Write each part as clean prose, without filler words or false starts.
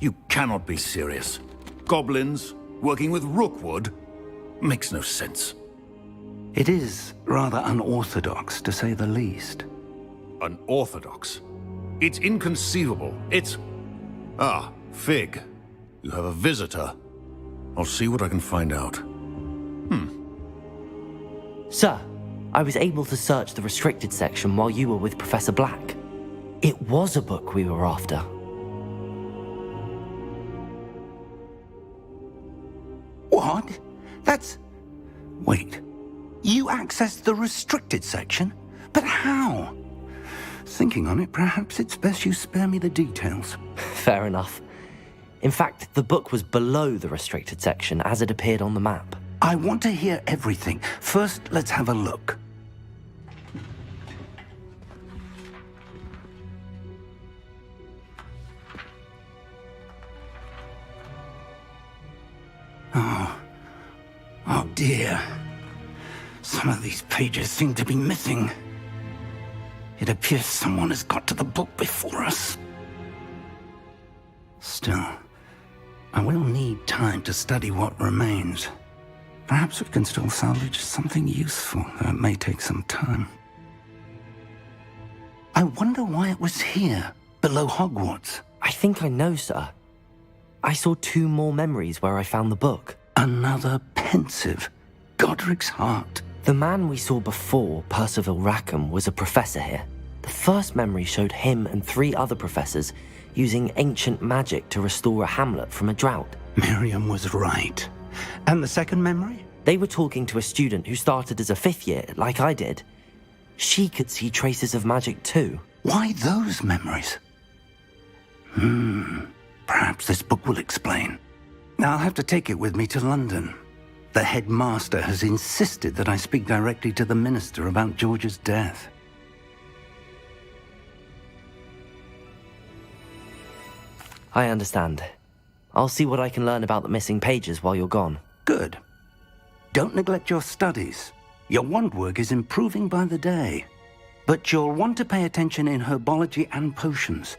You cannot be serious. Goblins working with Rookwood? Makes no sense. It is rather unorthodox, to say the least. Unorthodox? It's inconceivable. It's... Ah, Fig. You have a visitor. I'll see what I can find out. Sir, I was able to search the restricted section while you were with Professor Black. It was a book we were after. What? That's... Wait. You accessed the restricted section? But how? Thinking on it, perhaps it's best you spare me the details. Fair enough. In fact, the book was below the restricted section as it appeared on the map. I want to hear everything. First, let's have a look. Oh dear. Some of these pages seem to be missing. It appears someone has got to the book before us. Still, I will need time to study what remains. Perhaps we can still salvage something useful, though it may take some time. I wonder why it was here, below Hogwarts. I think I know, sir. I saw 2 more memories where I found the book. Another pensive. Godric's heart. The man we saw before, Percival Rackham, was a professor here. The first memory showed him and 3 other professors using ancient magic to restore a hamlet from a drought. Miriam was right. And the second memory? They were talking to a student who started as a 5th year, like I did. She could see traces of magic too. Why those memories? Perhaps this book will explain. I'll have to take it with me to London. The headmaster has insisted that I speak directly to the minister about George's death. I understand. I'll see what I can learn about the missing pages while you're gone. Good. Don't neglect your studies. Your wand work is improving by the day. But you'll want to pay attention in herbology and potions.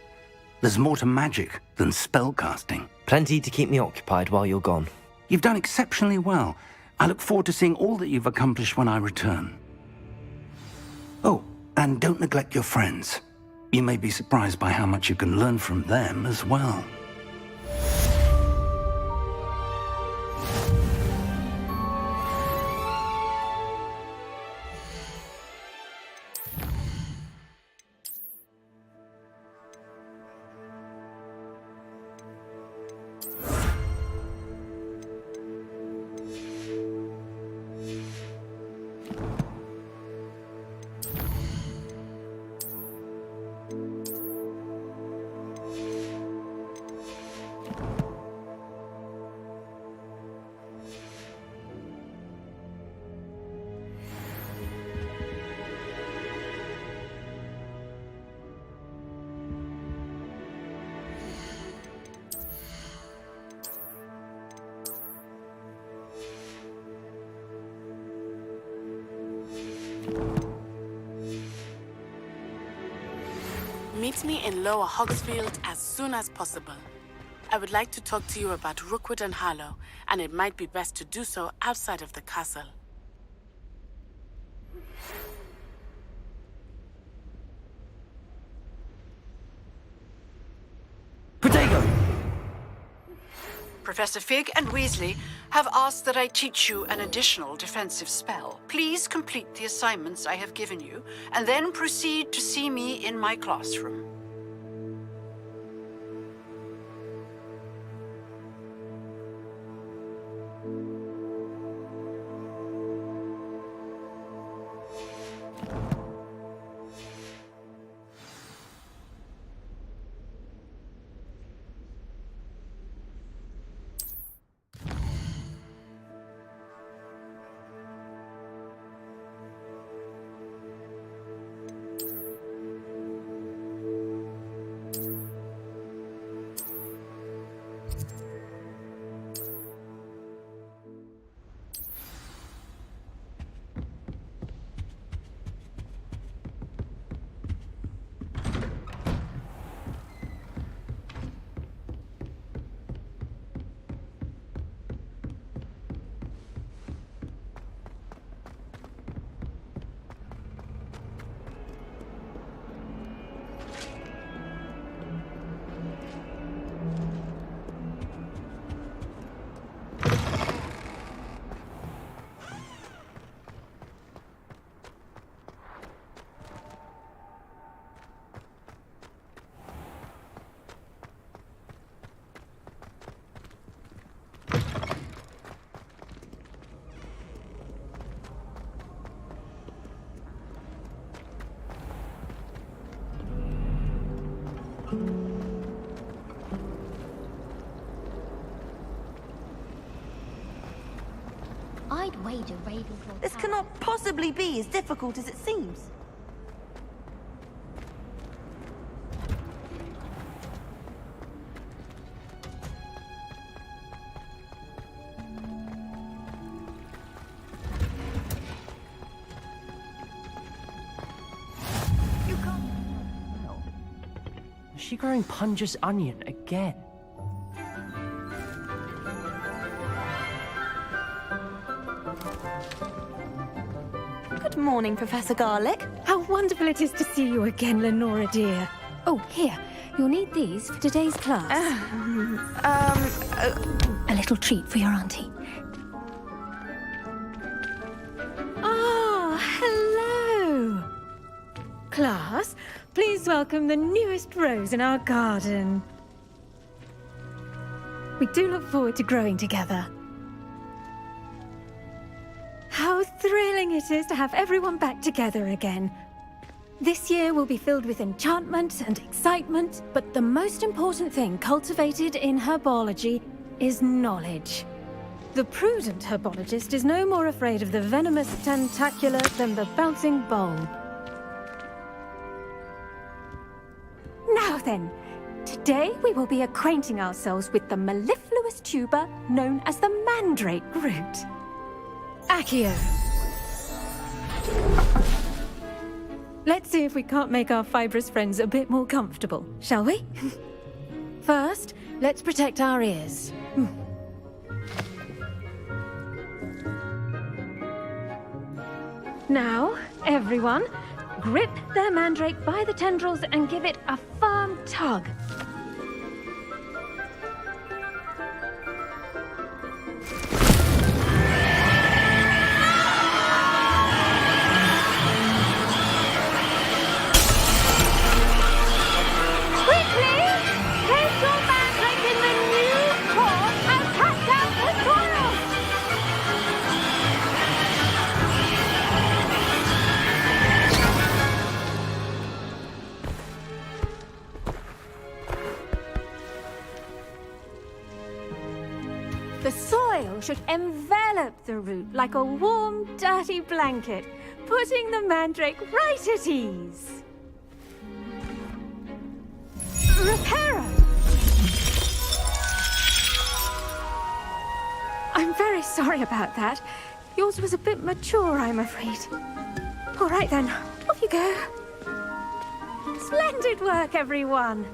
There's more to magic than spellcasting. Plenty to keep me occupied while you're gone. You've done exceptionally well. I look forward to seeing all that you've accomplished when I return. Oh, and don't neglect your friends. You may be surprised by how much you can learn from them as well. Meet me in Lower Hogsfield as soon as possible. I would like to talk to you about Rookwood and Harlow, and it might be best to do so outside of the castle. Protego! Professor Fig and Weasley have asked that I teach you an additional defensive spell. Please complete the assignments I have given you, and then proceed to see me in my classroom. This cannot possibly be as difficult as it seems. Is she growing Punja's onion again? Good morning, Professor Garlic. How wonderful it is to see you again, Lenora dear. Oh, here. You'll need these for today's class. A little treat for your auntie. Ah, hello. Class, please welcome the newest rose in our garden. We do look forward to growing together. How thrilling it is to have everyone back together again. This year will be filled with enchantment and excitement, but the most important thing cultivated in herbology is knowledge. The prudent herbologist is no more afraid of the venomous tentacula than the bouncing bulb. Now then, today we will be acquainting ourselves with the mellifluous tuber known as the mandrake root. Accio. Let's see if we can't make our fibrous friends a bit more comfortable, shall we? First, let's protect our ears. Now, everyone, grip their mandrake by the tendrils and give it a firm tug. The soil should envelop the root like a warm, dirty blanket, putting the mandrake right at ease. Reparo! I'm very sorry about that. Yours was a bit mature, I'm afraid. All right then, off you go. Splendid work, everyone!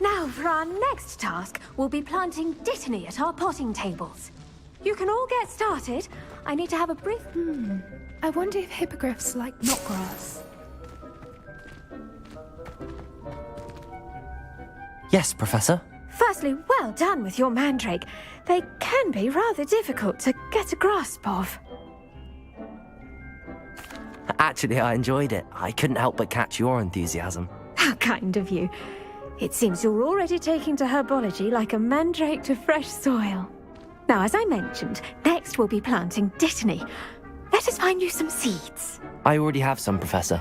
Now, for our next task, we'll be planting dittany at our potting tables. You can all get started. I need to have a brief... I wonder if hippogriffs like knotgrass. Yes, Professor. Firstly, well done with your mandrake. They can be rather difficult to get a grasp of. Actually, I enjoyed it. I couldn't help but catch your enthusiasm. How kind of you. It seems you're already taking to herbology like a mandrake to fresh soil. Now, as I mentioned, next we'll be planting dittany. Let us find you some seeds. I already have some, Professor.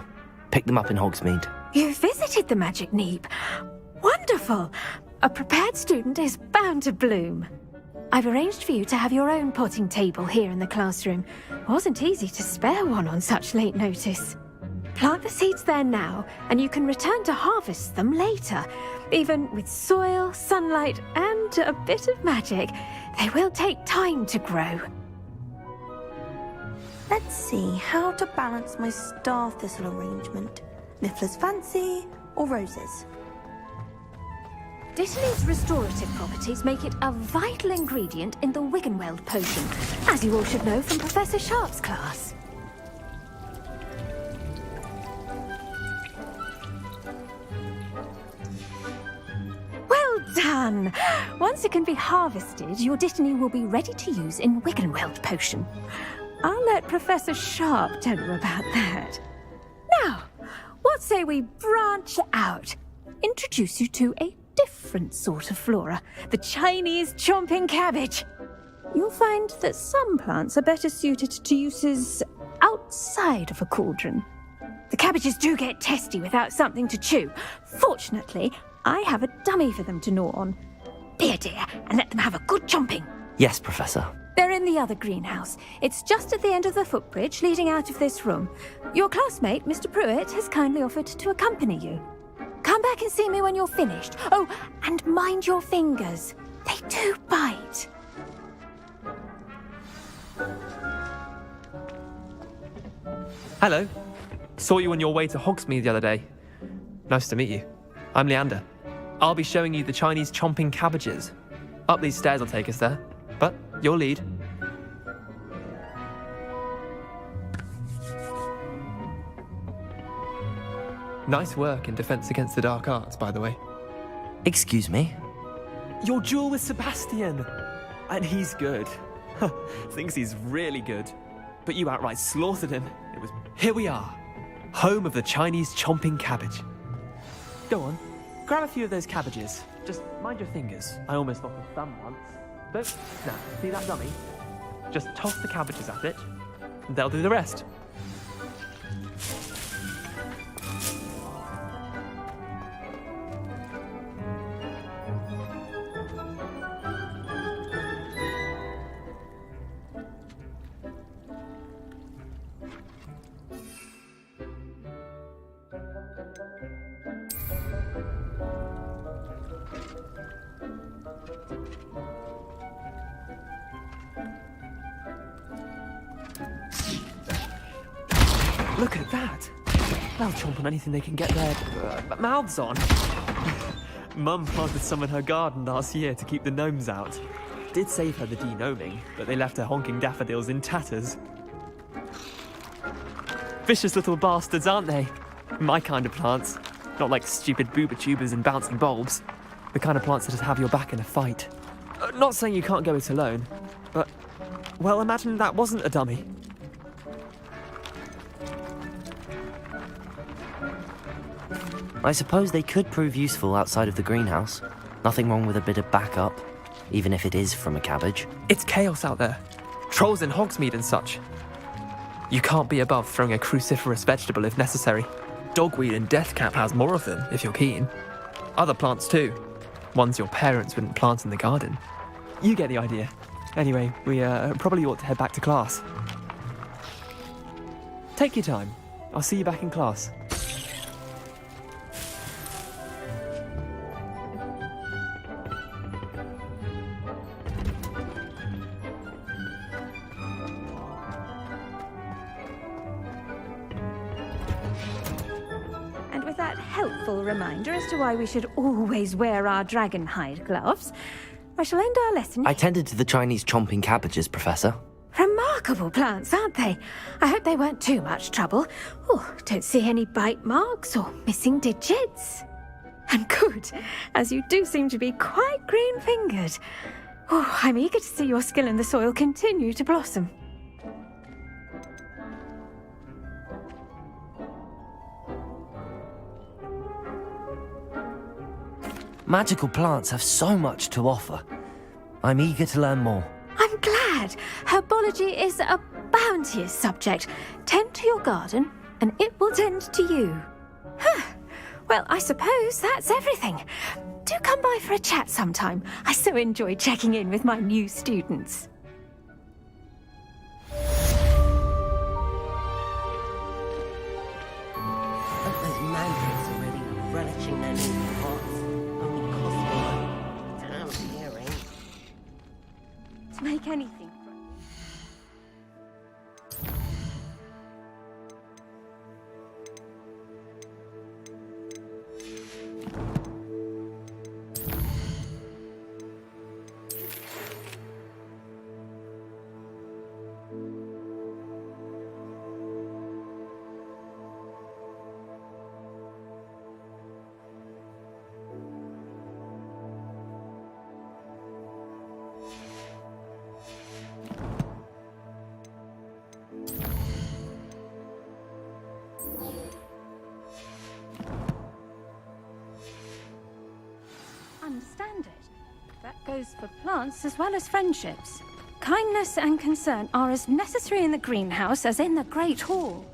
Pick them up in Hogsmeade. You visited the Magic Neep. Wonderful! A prepared student is bound to bloom. I've arranged for you to have your own potting table here in the classroom. Wasn't easy to spare one on such late notice. Plant the seeds there now, and you can return to harvest them later. Even with soil, sunlight, and a bit of magic, they will take time to grow. Let's see how to balance my star thistle arrangement. Niffler's fancy or roses? Dittany's restorative properties make it a vital ingredient in the Wiggenweld potion, as you all should know from Professor Sharp's class. Well done! Once it can be harvested, your dittany will be ready to use in Wiggenweld potion. I'll let Professor Sharp tell you about that. Now, what say we branch out? Introduce you to a different sort of flora, the Chinese chomping cabbage. You'll find that some plants are better suited to uses outside of a cauldron. The cabbages do get testy without something to chew. Fortunately, I have a dummy for them to gnaw on. Be a dear and let them have a good chomping. Yes, Professor. They're in the other greenhouse. It's just at the end of the footbridge leading out of this room. Your classmate, Mr. Pruitt, has kindly offered to accompany you. Come back and see me when you're finished. Oh, and mind your fingers. They do bite. Hello. Saw you on your way to Hogsmeade the other day. Nice to meet you. I'm Leander. I'll be showing you the Chinese chomping cabbages. Up these stairs will take us there, but you'll lead. Nice work in Defense Against the Dark Arts, by the way. Excuse me? Your duel with Sebastian! And he's good. Thinks he's really good. But you outright slaughtered him. Here we are. Home of the Chinese chomping cabbage. Go on, grab a few of those cabbages. Just mind your fingers. I almost knocked a thumb once. Don't. Now, see that dummy? Just toss the cabbages at it, and they'll do the rest. Look at that! They'll chomp on anything they can get their mouths on. Mum planted some in her garden last year to keep the gnomes out. Did save her the de-gnoming, but they left her honking daffodils in tatters. Vicious little bastards, aren't they? My kind of plants. Not like stupid booba tubers and bouncing bulbs. The kind of plants that just have your back in a fight. Not saying you can't go it alone, but... well, imagine that wasn't a dummy. I suppose they could prove useful outside of the greenhouse. Nothing wrong with a bit of backup, even if it is from a cabbage. It's chaos out there. Trolls in Hogsmeade and such. You can't be above throwing a cruciferous vegetable if necessary. Dogweed and deathcap has more of them, if you're keen. Other plants too. Ones your parents wouldn't plant in the garden. You get the idea. Anyway, we probably ought to head back to class. Take your time. I'll see you back in class. And with that helpful reminder as to why we should always wear our dragon hide gloves, I shall end our lesson. I tended to the Chinese chomping cabbages, Professor. Remarkable plants, aren't they? I hope they weren't too much trouble. Oh, don't see any bite marks or missing digits. And good, as you do seem to be quite green-fingered. Oh, I'm eager to see your skill in the soil continue to blossom. Magical plants have so much to offer. I'm eager to learn more. I'm glad. Herbology is a bounteous subject. Tend to your garden, and it will tend to you. Well, I suppose that's everything. Do come by for a chat sometime. I so enjoy checking in with my new students. Those mandrake already relishing their new pots. Only cost me damn hearing. To make anything. Understand it. That goes for plants as well as friendships. Kindness and concern are as necessary in the greenhouse as in the Great Hall.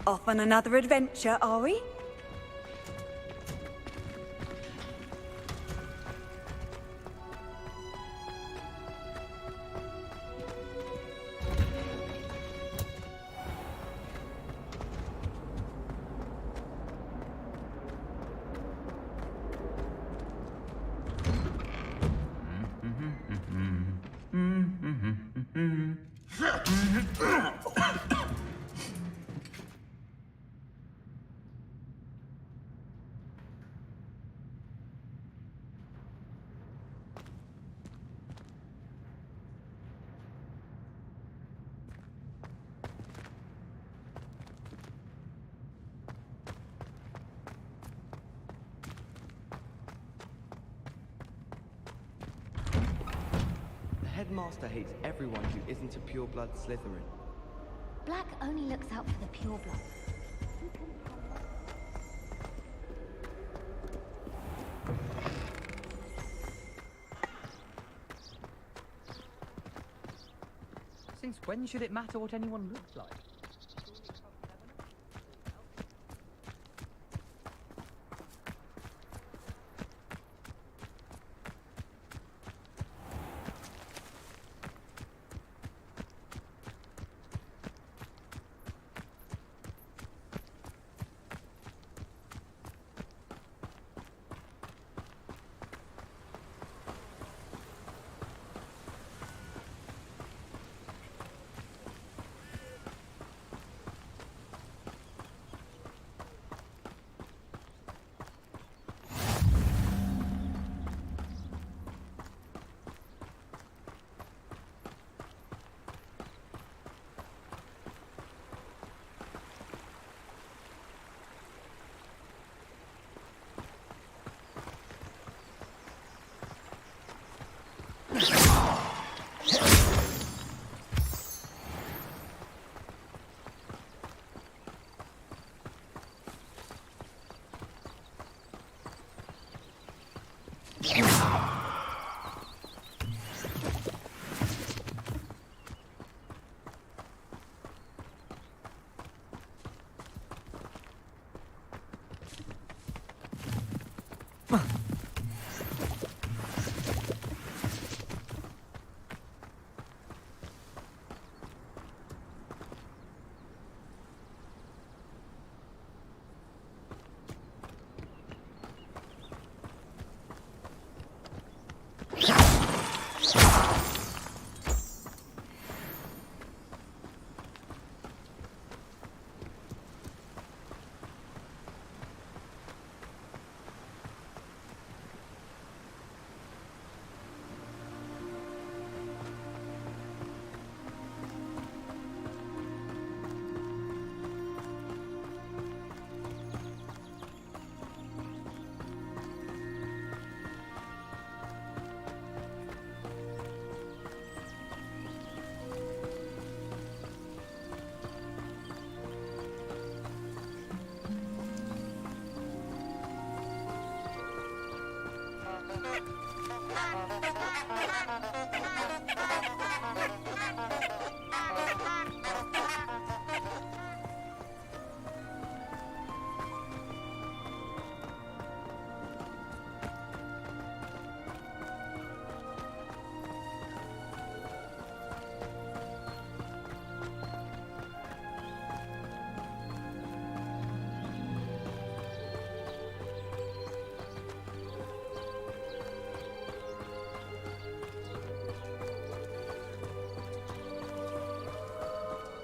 Off on another adventure, are we? headmaster hates everyone who isn't a pure-blood Slytherin. Black only looks out for the purebloods. Since when should it matter what anyone looks like?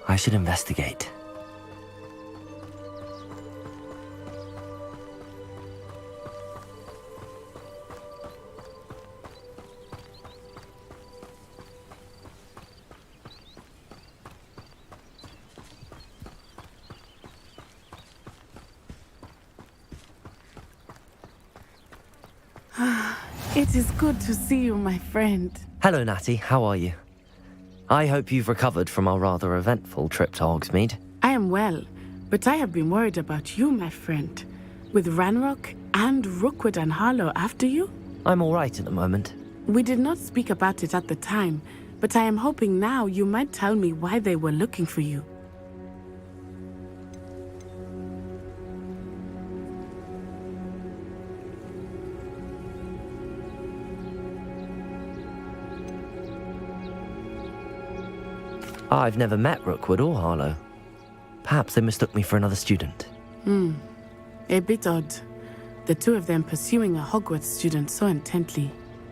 I should investigate. It is good to see you, my friend. Hello, Natty. How are you? I hope you've recovered from our rather eventful trip to Hogsmeade. I am well, but I have been worried about you, my friend. With Ranrock and Rookwood and Harlow after you? I'm all right at the moment. We did not speak about it at the time, but I am hoping now you might tell me why they were looking for you. I've never met Rookwood or Harlow. Perhaps they mistook me for another student. A bit odd. The two of them pursuing a Hogwarts student so intently.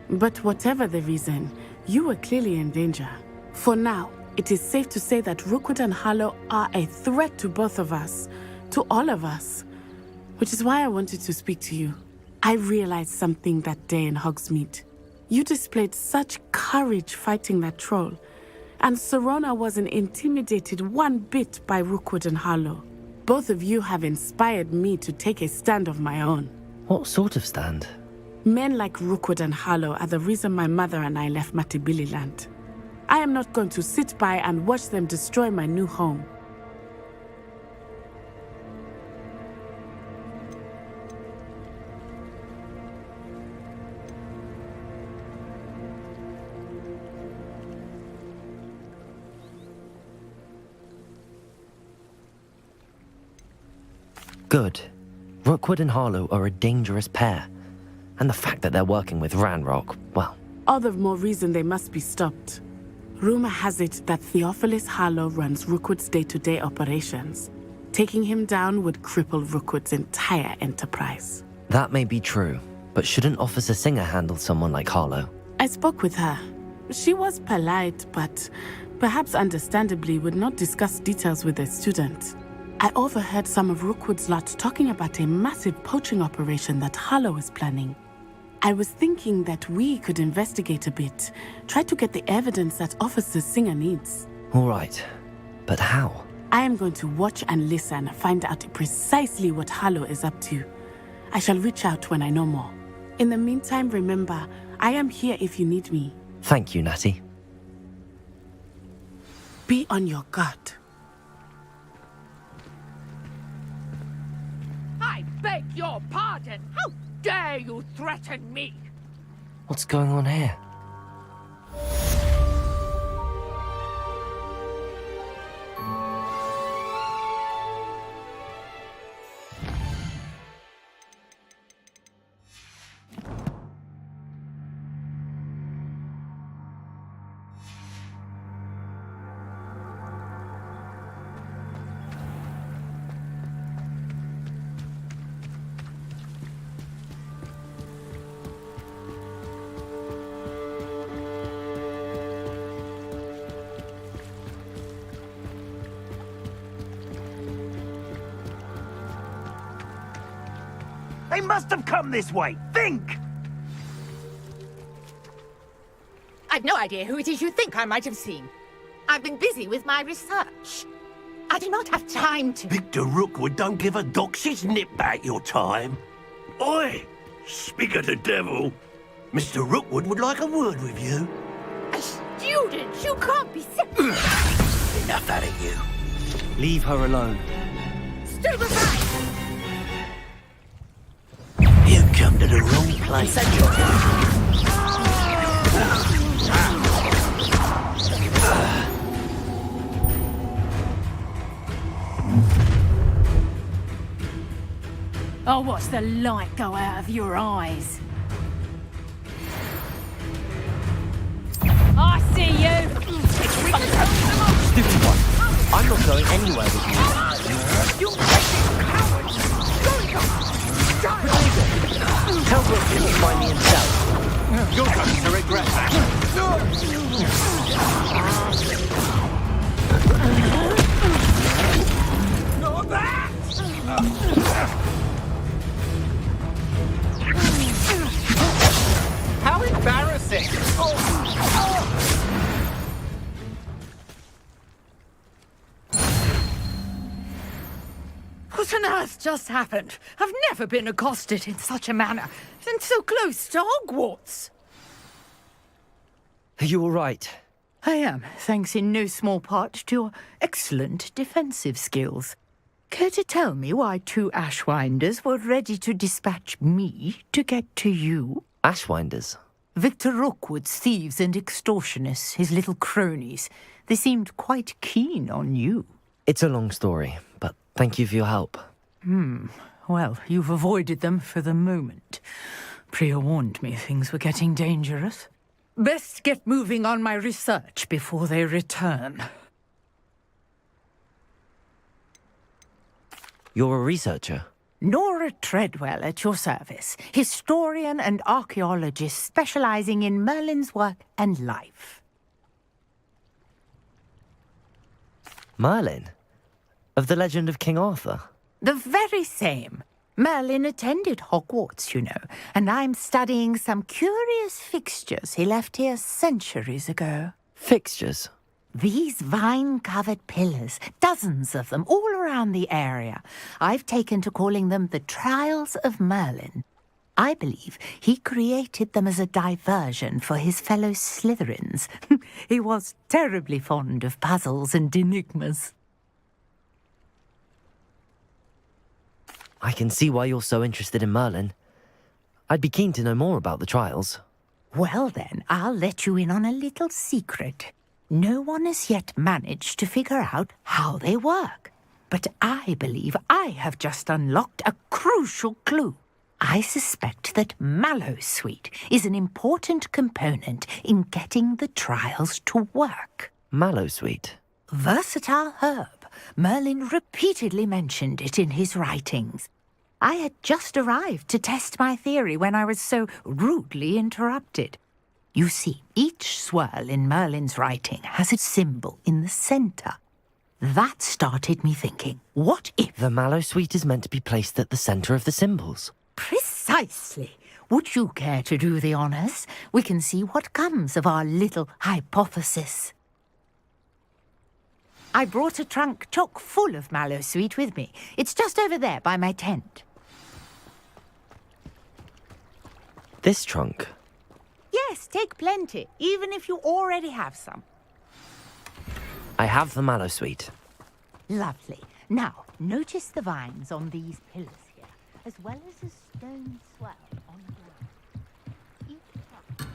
But whatever the reason, you were clearly in danger. For now, it is safe to say that Rookwood and Harlow are a threat to both of us. To all of us. Which is why I wanted to speak to you. I realized something that day in Hogsmeade. You displayed such courage fighting that troll. And Serona wasn't intimidated one bit by Rookwood and Harlow. Both of you have inspired me to take a stand of my own. What sort of stand? Men like Rookwood and Harlow are the reason my mother and I left Matibili land. I am not going to sit by and watch them destroy my new home. Good. Rookwood and Harlow are a dangerous pair. And the fact that they're working with Ranrock, well... All the more reason they must be stopped. Rumor has it that Theophilus Harlow runs Rookwood's day-to-day operations. Taking him down would cripple Rookwood's entire enterprise. That may be true, but shouldn't Officer Singer handle someone like Harlow? I spoke with her. She was polite, but perhaps understandably would not discuss details with a student. I overheard some of Rookwood's lot talking about a massive poaching operation that Harlow is planning. I was thinking that we could investigate a bit, try to get the evidence that Officer Singer needs. All right, but how? I am going to watch and listen, find out precisely what Harlow is up to. I shall reach out when I know more. In the meantime, remember, I am here if you need me. Thank you, Natty. Be on your guard. I beg your pardon! How dare you threaten me? What's going on here? They must have come this way. Think! I've no idea who it is you think I might have seen. I've been busy with my research. I do not have time to... Victor Rookwood don't give a doxy's nip back your time. Oi! Speak of the devil. Mr. Rookwood would like a word with you. A student? You can't be serious. Enough out of you. Leave her alone. Stay aside! You come to the wrong place. Oh, watch the light go out of your eyes. I see you! Stupid one. I'm not going anywhere with you. You coward! Tell Rook he will find me himself. You're going to regret that. Not that! How embarrassing! What on earth just happened? I've never been accosted in such a manner, and so close to Hogwarts. Are you all right? I am, thanks in no small part to your excellent defensive skills. Care to tell me why two Ashwinders were ready to dispatch me to get to you? Ashwinders? Victor Rookwood's thieves and extortionists, his little cronies. They seemed quite keen on you. It's a long story, but thank you for your help. Well, you've avoided them for the moment. Priya warned me things were getting dangerous. Best get moving on my research before they return. You're a researcher? Nora Treadwell at your service, historian and archaeologist specializing in Merlin's work and life. Merlin? Of the legend of King Arthur? The very same. Merlin attended Hogwarts, you know, and I'm studying some curious fixtures he left here centuries ago. Fixtures? These vine-covered pillars, dozens of them, all around the area. I've taken to calling them the Trials of Merlin. I believe he created them as a diversion for his fellow Slytherins. He was terribly fond of puzzles and enigmas. I can see why you're so interested in Merlin. I'd be keen to know more about the trials. Well then, I'll let you in on a little secret. No one has yet managed to figure out how they work. But I believe I have just unlocked a crucial clue. I suspect that Mallowsweet is an important component in getting the trials to work. Mallowsweet? Versatile herb. Merlin repeatedly mentioned it in his writings. I had just arrived to test my theory when I was so rudely interrupted. You see, each swirl in Merlin's writing has a symbol in the centre. That started me thinking, what if... The Mallowsweet is meant to be placed at the centre of the symbols. Precisely. Would you care to do the honours? We can see what comes of our little hypothesis. I brought a trunk chock full of Mallowsweet with me. It's just over there by my tent. This trunk? Yes, take plenty, even if you already have some. I have the Mallowsweet. Lovely. Now, notice the vines on these pillars here, as well as a stone swell on the ground. Each trunk...